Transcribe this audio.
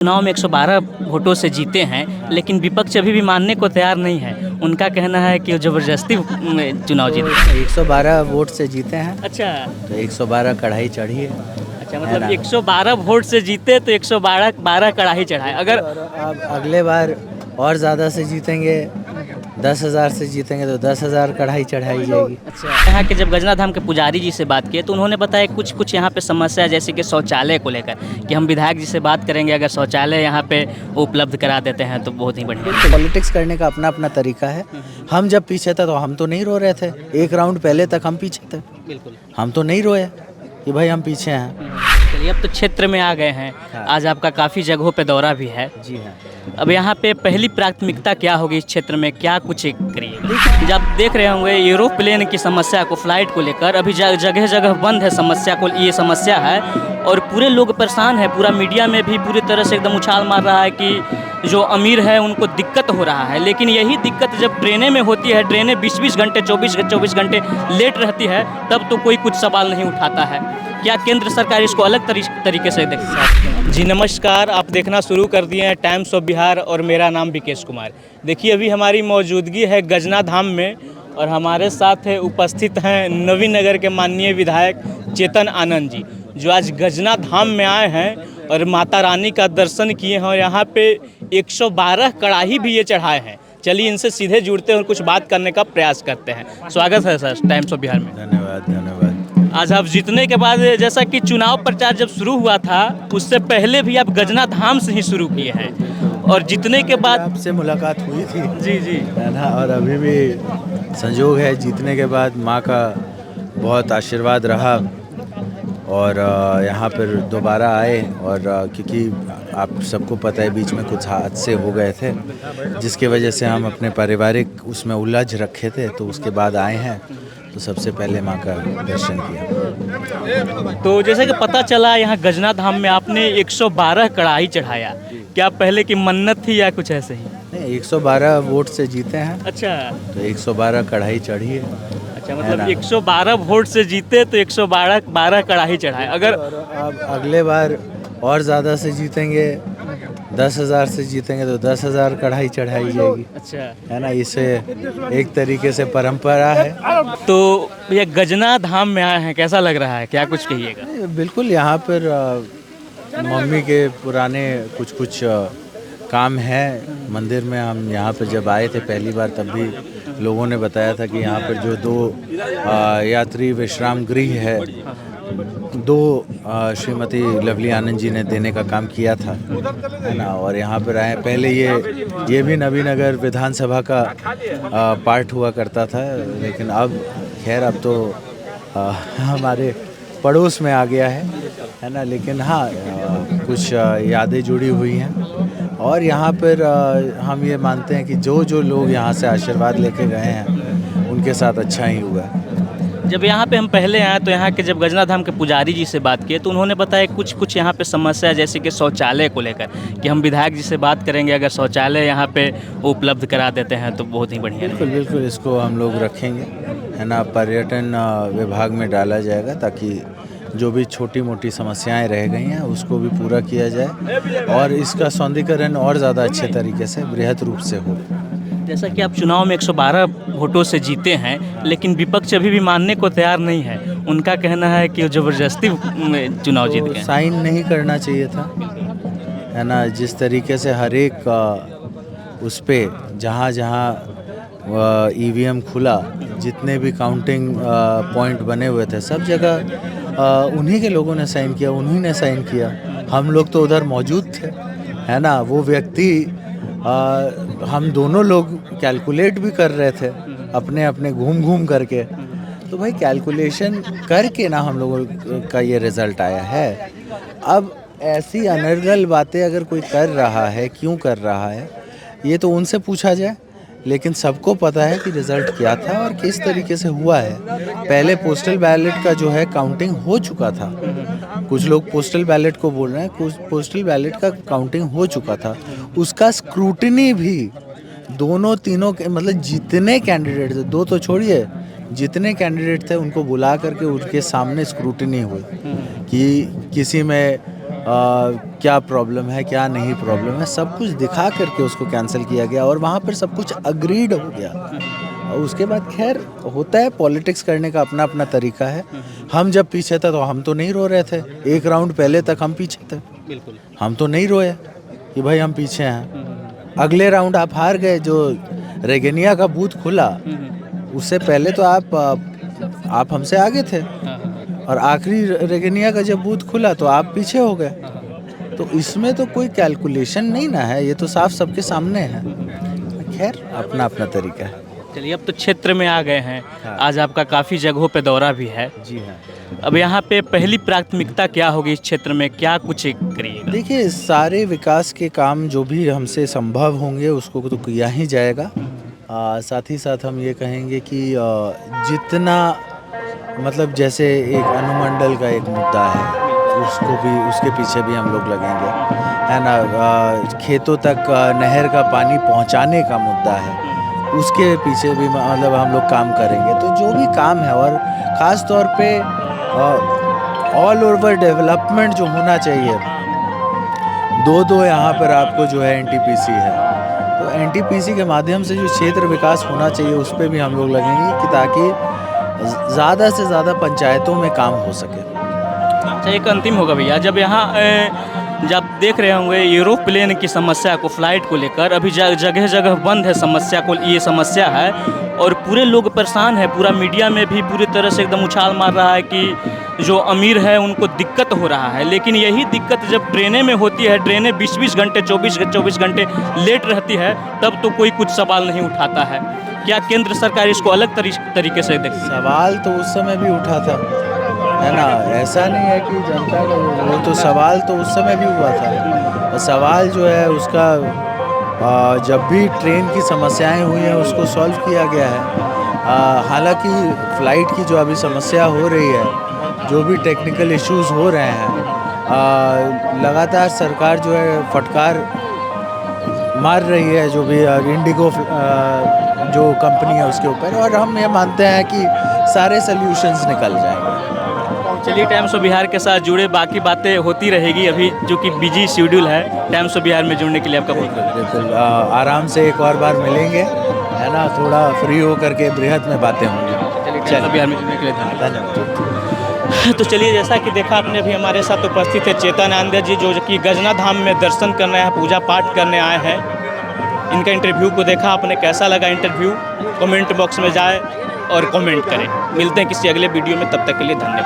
चुनाव में 112 वोटों से जीते हैं, लेकिन विपक्ष अभी भी मानने को तैयार नहीं है। उनका कहना है कि वो ज़बरदस्ती चुनाव जीते। 112 वोट से जीते हैं अच्छा। तो 112 कढ़ाई चढ़ी है। अच्छा, मतलब 112 वोट से जीते तो 112 कड़ाही चढ़ाए। अगर अब अगले बार और ज़्यादा से जीतेंगे, 10,000 से जीतेंगे तो 10,000 कढ़ाई चढ़ाई जाएगी। अच्छा, यहाँ के जब गजना धाम के पुजारी जी से बात किए तो उन्होंने बताया कुछ यहाँ पे समस्या है, जैसे कि शौचालय को लेकर कि हम विधायक जी से बात करेंगे, अगर शौचालय यहाँ पे उपलब्ध करा देते हैं तो बहुत ही बढ़िया। पॉलिटिक्स करने का अपना अपना तरीका है। हम जब पीछे थे तो हम तो नहीं रो रहे थे, एक राउंड पहले तक हम पीछे थे, बिल्कुल। हम तो नहीं रोए कि भाई हम पीछे हैं। चलिए, अब तो क्षेत्र में आ गए हैं। हाँ। आज आपका काफ़ी जगहों पे दौरा भी है। जी हाँ। अब यहाँ पे पहली प्राथमिकता क्या होगी इस क्षेत्र में, क्या कुछ करिएगा? जब आप देख रहे होंगे एरोप्लेन की समस्या को, फ्लाइट को लेकर अभी जगह जगह बंद है, समस्या को ये समस्या है और पूरे लोग परेशान है। पूरा मीडिया में भी पूरी तरह से एकदम उछाल मार रहा है कि जो अमीर है उनको दिक्कत हो रहा है, लेकिन यही दिक्कत जब ट्रेनें में होती है, ट्रेनें 20-20 घंटे 24 घंटे लेट रहती है, तब तो कोई कुछ सवाल नहीं उठाता है। क्या केंद्र सरकार इसको अलग तरीके से देखती है? जी नमस्कार, आप देखना शुरू कर दिए हैं टाइम्स ऑफ बिहार और मेरा नाम विकेश कुमार। देखिए, अभी हमारी मौजूदगी है गजना धाम में और हमारे साथ उपस्थित हैं नवीनगर के माननीय विधायक चेतन आनंद जी, जो आज गजना धाम में आए हैं और माता रानी का दर्शन किए हैं और यहाँ पे 112 कड़ाही भी ये चढ़ाए हैं। चलिए इनसे सीधे जुड़ते हैं और कुछ बात करने का प्रयास करते हैं। स्वागत है सर टाइम्स ऑफ बिहार में। धन्यवाद। आज आप जीतने के बाद, जैसा कि चुनाव प्रचार जब शुरू हुआ था उससे पहले भी आप गजना धाम से ही शुरू किए हैं और जीतने के बाद आपसे मुलाकात हुई थी। जी है ना, और अभी भी संजोग है, जीतने के बाद माँ का बहुत आशीर्वाद रहा और यहाँ पर दोबारा आए और क्योंकि आप सबको पता है बीच में कुछ हादसे हो गए थे जिसकी वजह से हम अपने पारिवारिक उसमें उलझ रखे थे, तो उसके बाद आए हैं तो सबसे पहले माँ का दर्शन किया। तो जैसे कि पता चला यहाँ गजना धाम में आपने 112 कड़ाही चढ़ाया, क्या पहले की मन्नत थी या कुछ ऐसे ही? नहीं, 112 वोट से जीते हैं। अच्छा, तो 112 कढ़ाई चढ़ी है। अच्छा, मतलब 112 वोट से जीते तो 112 कड़ाही चढ़ाए। अगर अब अगले बार और ज़्यादा से जीतेंगे, 10,000 से जीतेंगे तो 10,000 कढ़ाई चढ़ाई जाएगी। अच्छा, है ना, इसे एक तरीके से परंपरा है। तो भैया गजना धाम में आए हैं, कैसा लग रहा है, क्या कुछ कहिएगा? बिल्कुल, यहाँ पर मम्मी के पुराने कुछ काम है मंदिर में। हम यहाँ पर जब आए थे पहली बार तब भी लोगों ने बताया था कि यहाँ पर जो 2 यात्री विश्राम गृह है, 2 श्रीमती लवली आनंद जी ने देने का काम किया था, है ना, और यहाँ पर आए। पहले ये भी नवीनगर विधानसभा का पार्ट हुआ करता था, लेकिन अब खैर अब तो हमारे पड़ोस में आ गया है ना, लेकिन हाँ कुछ यादें जुड़ी हुई हैं और यहाँ पर हम ये मानते हैं कि जो लोग यहाँ से आशीर्वाद लेके गए हैं उनके साथ अच्छा ही हुआ है। जब यहाँ पे हम पहले आए तो यहाँ के जब गजना धाम के पुजारी जी से बात किए तो उन्होंने बताया कुछ यहाँ पे समस्या है, जैसे कि शौचालय को लेकर कि हम विधायक जी से बात करेंगे, अगर शौचालय यहाँ पे उपलब्ध करा देते हैं तो बहुत ही बढ़िया। बिल्कुल इसको हम लोग रखेंगे, है ना, पर्यटन विभाग में डाला जाएगा ताकि जो भी छोटी मोटी समस्याएं रह गई हैं उसको भी पूरा किया जाए और इसका सौंदर्यीकरण और ज़्यादा अच्छे तरीके से बृहद रूप से हो। जैसा कि आप चुनाव में 112 वोटों से जीते हैं, लेकिन विपक्ष अभी भी मानने को तैयार नहीं है। उनका कहना है कि ज़बरदस्ती चुनाव जीत गए। साइन नहीं करना चाहिए था, है ना, जिस तरीके से हर एक उस पर जहाँ ईवीएम खुला, जितने भी काउंटिंग पॉइंट बने हुए थे सब जगह उन्हीं के लोगों ने साइन किया, उन्हीं ने साइन किया। हम लोग तो उधर मौजूद थे, है ना, वो व्यक्ति हम दोनों लोग कैलकुलेट भी कर रहे थे अपने घूम करके, तो भाई कैलकुलेशन करके ना हम लोगों का ये रिज़ल्ट आया है। अब ऐसी अनर्गल बातें अगर कोई कर रहा है, क्यों कर रहा है, ये तो उनसे पूछा जाए, लेकिन सबको पता है कि रिज़ल्ट क्या था और किस तरीके से हुआ है। पहले पोस्टल बैलेट का जो है काउंटिंग हो चुका था, कुछ लोग पोस्टल बैलेट को बोल रहे हैं, कुछ पोस्टल बैलेट का काउंटिंग हो चुका था, उसका स्क्रूटिनी भी तीनों के मतलब जितने कैंडिडेट थे, 2 तो छोड़िए, जितने कैंडिडेट थे उनको बुला करके उनके सामने स्क्रूटिनी हुई कि किसी में क्या प्रॉब्लम है क्या नहीं प्रॉब्लम है, सब कुछ दिखा करके उसको कैंसिल किया गया और वहाँ पर सब कुछ अग्रीड हो गया। और उसके बाद खैर होता है, पॉलिटिक्स करने का अपना अपना तरीका है। हम जब पीछे थे तो हम तो नहीं रो रहे थे, एक राउंड पहले तक हम पीछे थे, बिल्कुल। हम तो नहीं रोए कि भाई हम पीछे हैं। अगले राउंड आप हार गए, जो रेगेनिया का बूथ खुला उससे पहले तो आप हमसे आगे थे, और आखिरी रेगेनिया का जब बूथ खुला तो आप पीछे हो गए। तो इसमें तो कोई कैलकुलेशन नहीं ना है, ये तो साफ सबके सामने है। खैर अपना अपना तरीका है। चलिए, अब तो क्षेत्र में आ गए हैं। हाँ। आज आपका काफ़ी जगहों पे दौरा भी है। जी हाँ। अब यहाँ पे पहली प्राथमिकता क्या होगी इस क्षेत्र में, क्या कुछ करिएगा? देखिए, सारे विकास के काम जो भी हमसे संभव होंगे उसको तो किया ही जाएगा। साथ ही साथ हम ये कहेंगे कि जितना मतलब जैसे एक अनुमंडल का एक मुद्दा है, उसको भी, उसके पीछे भी हम लोग लगेंगे, है ना। खेतों तक नहर का पानी पहुंचाने का मुद्दा है, उसके पीछे भी मतलब हम लोग काम करेंगे। तो जो भी काम है, और ख़ास तौर पे ऑल ओवर डेवलपमेंट जो होना चाहिए, दो यहाँ पर आपको जो है एनटीपीसी है, तो एनटीपीसी के माध्यम से जो क्षेत्र विकास होना चाहिए उस पर भी हम लोग लगेंगे कि ताकि ज़्यादा से ज़्यादा पंचायतों में काम हो सके। अच्छा, एक अंतिम होगा भैया, जब यहाँ जब देख रहे होंगे एरोप्लेन की समस्या को, फ्लाइट को लेकर अभी जगह जगह बंद है समस्या को, ये समस्या है और पूरे लोग परेशान है। पूरा मीडिया में भी पूरी तरह से एकदम उछाल मार रहा है कि जो अमीर है उनको दिक्कत हो रहा है। लेकिन यही दिक्कत जब ट्रेनें में होती है, ट्रेनें 20-20 घंटे 24 घंटे लेट रहती है, तब तो कोई कुछ सवाल नहीं उठाता है। क्या केंद्र सरकार इसको अलग तरीके से देखती है? सवाल तो उस समय भी उठा था, है ना। ऐसा नहीं है कि जनता का वो तो सवाल तो उस समय भी हुआ था। और सवाल जो है उसका जब भी ट्रेन की समस्याएं हुई हैं उसको सॉल्व किया गया है। हालांकि फ़्लाइट की जो अभी समस्या हो रही है, जो भी टेक्निकल इश्यूज़ हो रहे हैं, लगातार सरकार जो है फटकार मार रही है, जो भी इंडिगो जो कंपनी है उसके ऊपर, और हम ये मानते हैं कि सारे सल्यूशंस निकल जाएंगे। चलिए, टाइम्स ऑफ बिहार के साथ जुड़े बाकी बातें होती रहेगी। अभी जो कि बिजी शेड्यूल है, टाइम्स ऑफ बिहार में जुड़ने के लिए आपका बहुत बिल्कुल आराम से एक और बार मिलेंगे, है ना, थोड़ा फ्री हो करके बृहद में बातें होंगी। टाइम्स ऑफ बिहार में जुड़ने के लिए धन्यवाद। तो चलिए, जैसा कि देखा आपने, अभी हमारे साथ उपस्थित है चेतनानंद जी, जो कि गजना धाम में दर्शन करने आए हैं, पूजा पाठ करने आए हैं। इनका इंटरव्यू को देखा आपने, कैसा लगा इंटरव्यू? कमेंट बॉक्स में जाए और कमेंट करें। मिलते हैं किसी अगले वीडियो में, तब तक के लिए धन्यवाद।